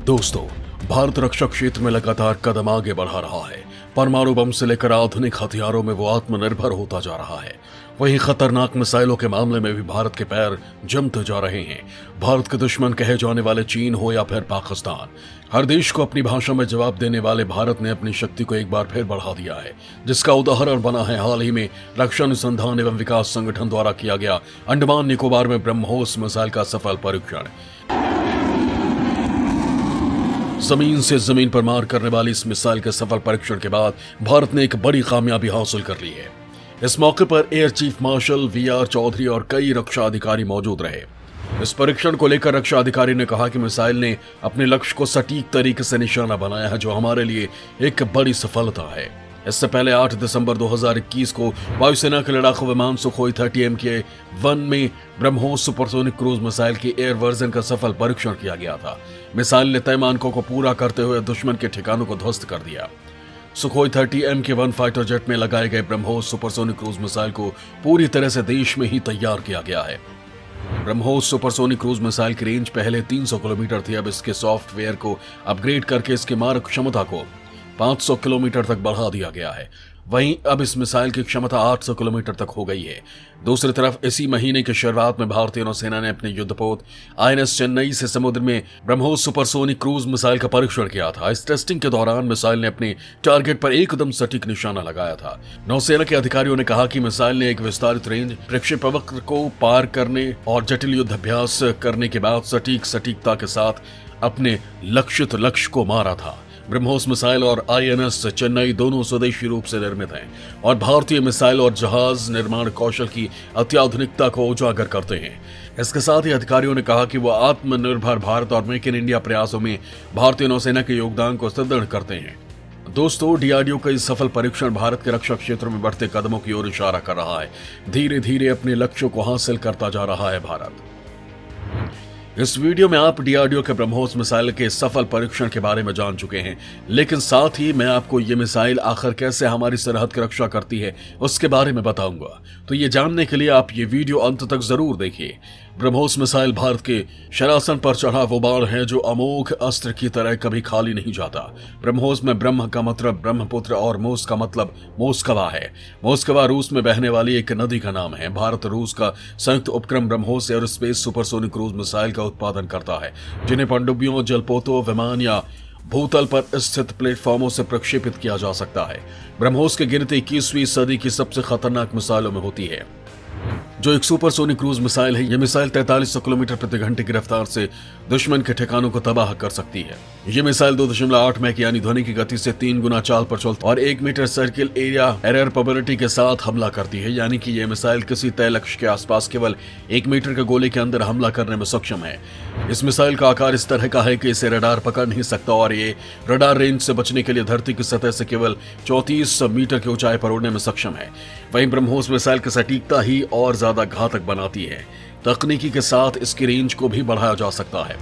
दोस्तों, भारत रक्षा क्षेत्र में लगातार कदम आगे बढ़ा रहा है। परमाणु बम से लेकर आधुनिक हथियारों में वो आत्मनिर्भर होता जा रहा है। वहीं खतरनाक मिसाइलों के मामले में भी भारत के पैर जमते जा रहे हैं। भारत के दुश्मन कहे जाने वाले चीन हो या फिर पाकिस्तान, हर देश को अपनी भाषा में जवाब देने वाले भारत ने अपनी शक्ति को एक बार फिर बढ़ा दिया है, जिसका उदाहरण बना है हाल ही में रक्षा अनुसंधान एवं विकास संगठन द्वारा किया गया अंडमान निकोबार में ब्रह्मोस मिसाइल का सफल परीक्षण। जमीन से जमीन पर मार करने वाली इस मिसाइल के सफल परीक्षण के बाद भारत ने एक बड़ी कामयाबी हासिल कर ली है। इस मौके पर air chief marshal VR Chaudhary और कई रक्षा अधिकारी मौजूद रहे। इस परीक्षण को लेकर रक्षा अधिकारी ने कहा कि मिसाइल ने अपने लक्ष्य को सटीक तरीके से निशाना बनाया है, जो हमारे लिए एक बड़ी सफलता है। इससे पहले 8 दिसंबर 2021 को वायुसेना के लड़ाकू विमान सुखोई 30 MK-1 में ब्रह्मोस सुपरसोनिक क्रूज मिसाइल के एयर वर्जन का सफल परीक्षण किया गया था। मिसाइल ने तय मानकों को पूरा करते हुए दुश्मन के ठिकानों को ध्वस्त कर दिया। सुखोई 30 MK-1 फाइटर जेट में लगाए गए ब्रह्मोस सुपरसोनिक क्रूज मिसाइल को पूरी तरह से देश में ही तैयार किया गया है। ब्रह्मोस सुपरसोनिक क्रूज मिसाइल की रेंज पहले 300 किलोमीटर थी। अब इसके सॉफ्टवेयर को अपग्रेड करके इसके मारक क्षमता को 500 किलोमीटर तक बढ़ा दिया गया है। वहीं अब इस मिसाइल की क्षमता 800 किलोमीटर तक हो गई है। दूसरी तरफ इसी महीने की शुरुआत में भारतीय नौसेना ने अपने युद्धपोत INS चेन्नई से समुद्र में ब्रह्मोस सुपरसोनिक क्रूज मिसाइल का परीक्षण किया था। इस टेस्टिंग के दौरान मिसाइल ने अपने टारगेट पर एकदम सटीक निशाना लगाया था। नौसेना के अधिकारियों ने कहा कि मिसाइल ने एक विस्तारित रेंज प्रक्षेपवक्र को पार करने और जटिल युद्ध अभ्यास करने के बाद सटीकता के साथ अपने लक्षित लक्ष्य को मारा था। ब्रह्मोस मिसाइल और INS चेन्नई दोनों स्वदेशी रूप से निर्मित हैं और भारतीय मिसाइल और जहाज निर्माण कौशल की अत्याधुनिकता को उजागर करते हैं। इसके साथ ही अधिकारियों ने कहा कि वह आत्मनिर्भर भारत और मेक इन इंडिया प्रयासों में भारतीय नौसेना के योगदान को सुदृढ़ करते हैं। दोस्तों, DRDO का इस सफल परीक्षण भारत के रक्षा क्षेत्र में बढ़ते कदमों की ओर इशारा कर रहा है। धीरे धीरे अपने लक्ष्यों को हासिल करता जा रहा है भारत। इस वीडियो में आप DRDO के ब्रह्मोस मिसाइल के सफल परीक्षण के बारे में जान चुके हैं, लेकिन साथ ही मैं आपको ये मिसाइल आखिर कैसे हमारी सरहद की रक्षा करती है उसके बारे में बताऊंगा। तो ये जानने के लिए आप ये वीडियो अंत तक जरूर देखिए। ब्रह्मोस मिसाइल भारत के शरासन पर चढ़ा वो बाण है जो अमोघ अस्त्र की तरह कभी खाली नहीं जाता। ब्रह्मोस में ब्रह्म का मतलब ब्रह्मपुत्र और मोस का मतलब मोस्कवा है। मोस्कवा रूस में बहने वाली एक नदी का नाम है। भारत रूस का संयुक्त उपक्रम BrahMos aerospace supersonic cruise missile का उत्पादन करता है, जिन्हें पनडुब्बियों, जलपोतों, विमान या भूतल पर स्थित प्लेटफॉर्मों से प्रक्षेपित किया जा सकता है। ब्रह्मोस की गिनती 21वीं सदी की सबसे खतरनाक मिसाइलों में होती है, जो एक सुपरसोनिक क्रूज मिसाइल है। यह मिसाइल 4300 किलोमीटर प्रति घंटे की रफ्तार से दुश्मन के ठिकानों को तबाह कर सकती है। यह मिसाइल 2.8 मैक यानी ध्वनि की गति से 3 गुना चाल पर चलती और 1 metre circle area error probability के साथ हमला करती है, यानी कि यह मिसाइल किसी तय लक्ष्य के आसपास केवल 1 मीटर के गोले के अंदर हमला करने में सक्षम है। इस मिसाइल का आकार इस तरह का है कि इसे रडार पकड़ नहीं सकता और ये रडार रेंज से बचने के लिए धरती की सतह से केवल 34 मीटर की ऊंचाई पर उड़ने में सक्षम है। वहीं ब्रह्मोस मिसाइल की सटीकता ही और ज्यादा घातक बनाती है। तकनीकी के साथ इसकी रेंज को भी बढ़ाया जा सकता है।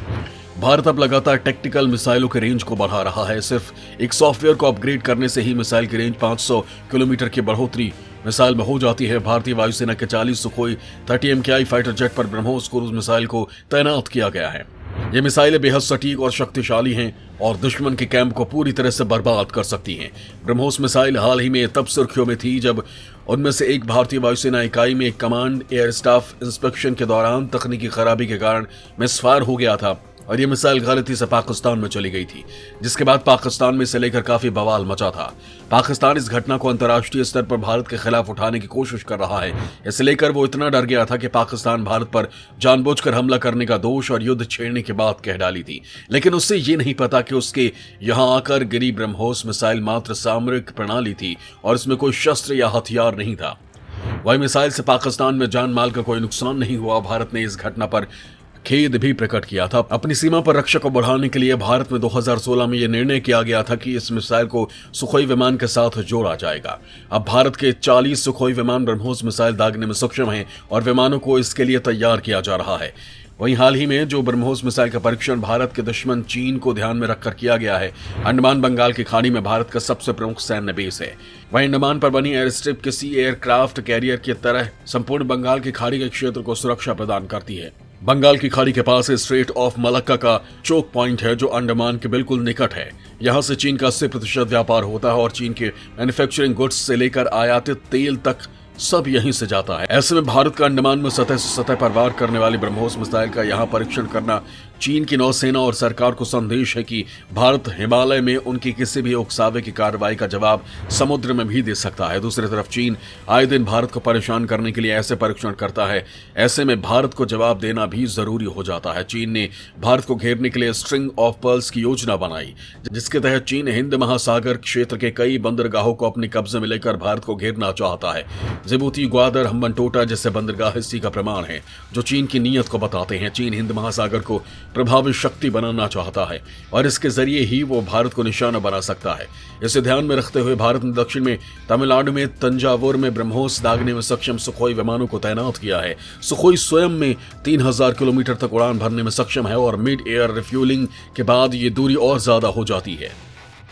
भारत अब लगातार टैक्टिकल मिसाइलों के रेंज को बढ़ा रहा है। सिर्फ एक सॉफ्टवेयर को अपग्रेड करने से ही मिसाइल की रेंज 500 किलोमीटर की बढ़ोतरी मिसाइल में हो जाती है। भारतीय वायुसेना के 40 सुखोई 30 MKI फाइटर जेट पर ब्रह्मोस क्रूज मिसाइल को तैनात किया गया है। ये मिसाइलें बेहद सटीक और शक्तिशाली हैं और दुश्मन के कैंप को पूरी तरह से बर्बाद कर सकती हैं। ब्रह्मोस मिसाइल हाल ही में तब सुर्खियों में थी जब उनमें से एक भारतीय वायुसेना इकाई में एक कमांड एयर स्टाफ इंस्पेक्शन के दौरान तकनीकी खराबी के कारण मिसफायर हो गया था और ये मिसाइल गलती से पाकिस्तान में चली गई थी, जिसके बाद पाकिस्तान में इसे लेकर काफी बवाल मचा था। पाकिस्तान इस घटना को अंतर्राष्ट्रीय स्तर पर भारत के खिलाफ उठाने की कोशिश कर रहा है। इसे लेकर वो इतना डर गया था कि पाकिस्तान भारत पर जानबूझकर हमला करने का दोष और युद्ध छेड़ने की बात कह डाली थी। लेकिन उससे ये नहीं पता कि उसके यहाँ आकर गिरी ब्रह्मोस मिसाइल मात्र सामरिक प्रणाली थी और इसमें कोई शस्त्र या हथियार नहीं था। वही मिसाइल से पाकिस्तान में जान माल का कोई नुकसान नहीं हुआ। भारत ने इस घटना पर खेद भी प्रकट किया था। अपनी सीमा पर रक्षा को बढ़ाने के लिए भारत में 2016 में यह निर्णय किया गया था कि इस मिसाइल को सुखोई विमान के साथ जोड़ा जाएगा। अब भारत के 40 सुखोई विमान ब्रह्मोस मिसाइल दागने में सक्षम हैं और विमानों को इसके लिए तैयार किया जा रहा है। वहीं हाल ही में जो ब्रह्मोस मिसाइल का परीक्षण भारत के दुश्मन चीन को ध्यान में रखकर किया गया है। अंडमान बंगाल की खाड़ी में भारत का सबसे प्रमुख सैन्य बेस है। वहीं अंडमान पर बनी एयर स्ट्रिप किसी एयरक्राफ्ट कैरियर की तरह संपूर्ण बंगाल की खाड़ी के क्षेत्र को सुरक्षा प्रदान करती है। बंगाल की खाड़ी के पास स्ट्रेट ऑफ मलक्का का चोक पॉइंट है जो अंडमान के बिल्कुल निकट है। यहाँ से चीन का 80% व्यापार होता है और चीन के मैन्युफैक्चरिंग गुड्स से लेकर आयातित तेल तक सब यहीं से जाता है। ऐसे में भारत का अंडमान में सतह से सतह पर वार करने वाली ब्रह्मोस मिसाइल का यहाँ परीक्षण करना चीन की नौसेना और सरकार को संदेश है कि भारत हिमालय में उनकी किसी भी उकसावे की कार्रवाई का जवाब समुद्र में भी दे सकता है। दूसरी तरफ चीन आए दिन भारत को परेशान करने के लिए ऐसे परीक्षण करता है। ऐसे में भारत को जवाब देना भी जरूरी हो जाता है। चीन ने भारत को घेरने के लिए स्ट्रिंग ऑफ पर्ल्स की योजना बनाई, जिसके तहत चीन हिंद महासागर क्षेत्र के कई बंदरगाहों को अपने कब्जे में लेकर भारत को घेरना चाहता है। जिबूती, ग्वादर, हम्बनटोटा जैसे बंदरगाह इसी का प्रमाण है जो चीन की नीयत को बताते हैं। चीन हिंद महासागर को प्रभावी शक्ति बनाना चाहता है और इसके जरिए ही वो भारत को निशाना बना सकता है। इसे ध्यान में रखते हुए भारत ने दक्षिण में तमिलनाडु में तंजावुर में ब्रह्मोस दागने में सक्षम सुखोई विमानों को तैनात किया है। सुखोई स्वयं में 3000 किलोमीटर तक उड़ान भरने में सक्षम है और मिड एयर रिफ्यूलिंग के बाद ये दूरी और ज्यादा हो जाती है।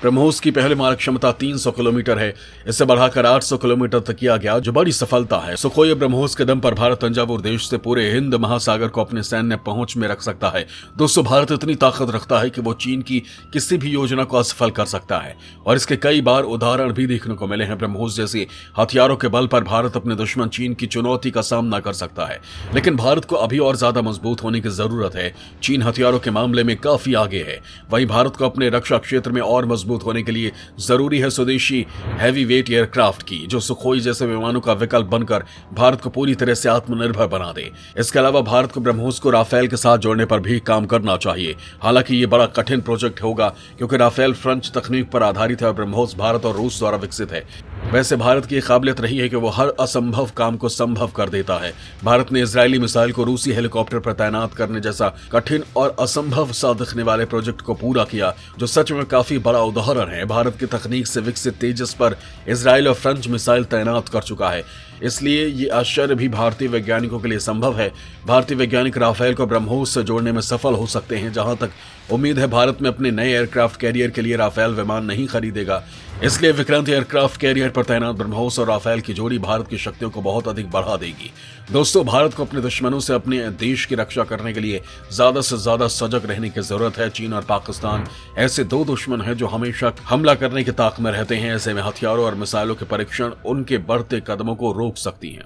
ब्रह्मोस की पहले मारक क्षमता 300 किलोमीटर है, इसे बढ़ाकर 800 किलोमीटर तक किया गया, जो बड़ी सफलता है। सुखोई ब्रह्मोस के दम पर भारत तंजावुर देश से पूरे हिंद महासागर को अपने सैन्य पहुंच में रख सकता है। दोस्तों, भारत इतनी ताकत रखता है कि वो चीन की किसी भी योजना को असफल कर सकता है और इसके कई बार उदाहरण भी देखने को मिले हैं। ब्रह्मोस जैसे हथियारों के बल पर भारत अपने दुश्मन चीन की चुनौती का सामना कर सकता है, लेकिन भारत को अभी और ज्यादा मजबूत होने की जरूरत है। चीन हथियारों के मामले में काफी आगे है, वहीं भारत को अपने रक्षा क्षेत्र में और मजबूत होने के लिए जरूरी है स्वदेशी हैवी वेट एयरक्राफ्ट की, जो सुखोई जैसे विमानों का विकल्प बनकर भारत को पूरी तरह से आत्मनिर्भर बना दे। इसके अलावा भारत को ब्रह्मोस को राफेल के साथ जोड़ने पर भी काम करना चाहिए। हालांकि ये बड़ा कठिन प्रोजेक्ट होगा क्योंकि राफेल फ्रेंच तकनीक पर आधारित है और ब्रह्मोस भारत और रूस द्वारा विकसित है। वैसे भारत की काबिलियत रही है कि वो हर असंभव काम को संभव कर देता है। भारत ने इजरायली मिसाइल को रूसी हेलीकॉप्टर पर तैनात करने जैसा कठिन और असंभव सा दिखने वाले प्रोजेक्ट को पूरा किया, जो सच में काफी बड़ा उदाहरण है। भारत की तकनीक से विकसित तेजस पर इजराइल और फ्रेंच मिसाइल तैनात कर चुका है, इसलिए ये आश्चर्य भी भारतीय वैज्ञानिकों के लिए संभव है। भारतीय वैज्ञानिक राफेल को ब्रह्मोस से जोड़ने में सफल हो सकते हैं। जहां तक उम्मीद है, भारत में अपने नए एयरक्राफ्ट कैरियर के लिए राफेल विमान नहीं खरीदेगा, इसलिए विक्रांत एयरक्राफ्ट कैरियर पर तैनात ब्रह्मोस और राफेल की जोड़ी भारत की शक्तियों को बहुत अधिक बढ़ा देगी। दोस्तों, भारत को अपने दुश्मनों से अपने देश की रक्षा करने के लिए ज्यादा से ज्यादा सजग रहने की जरूरत है। चीन और पाकिस्तान ऐसे दो दुश्मन हैं जो हमेशा हमला करने के ताक में रहते हैं। ऐसे में हथियारों और मिसाइलों के परीक्षण उनके बढ़ते कदमों को रोक सकती हैं।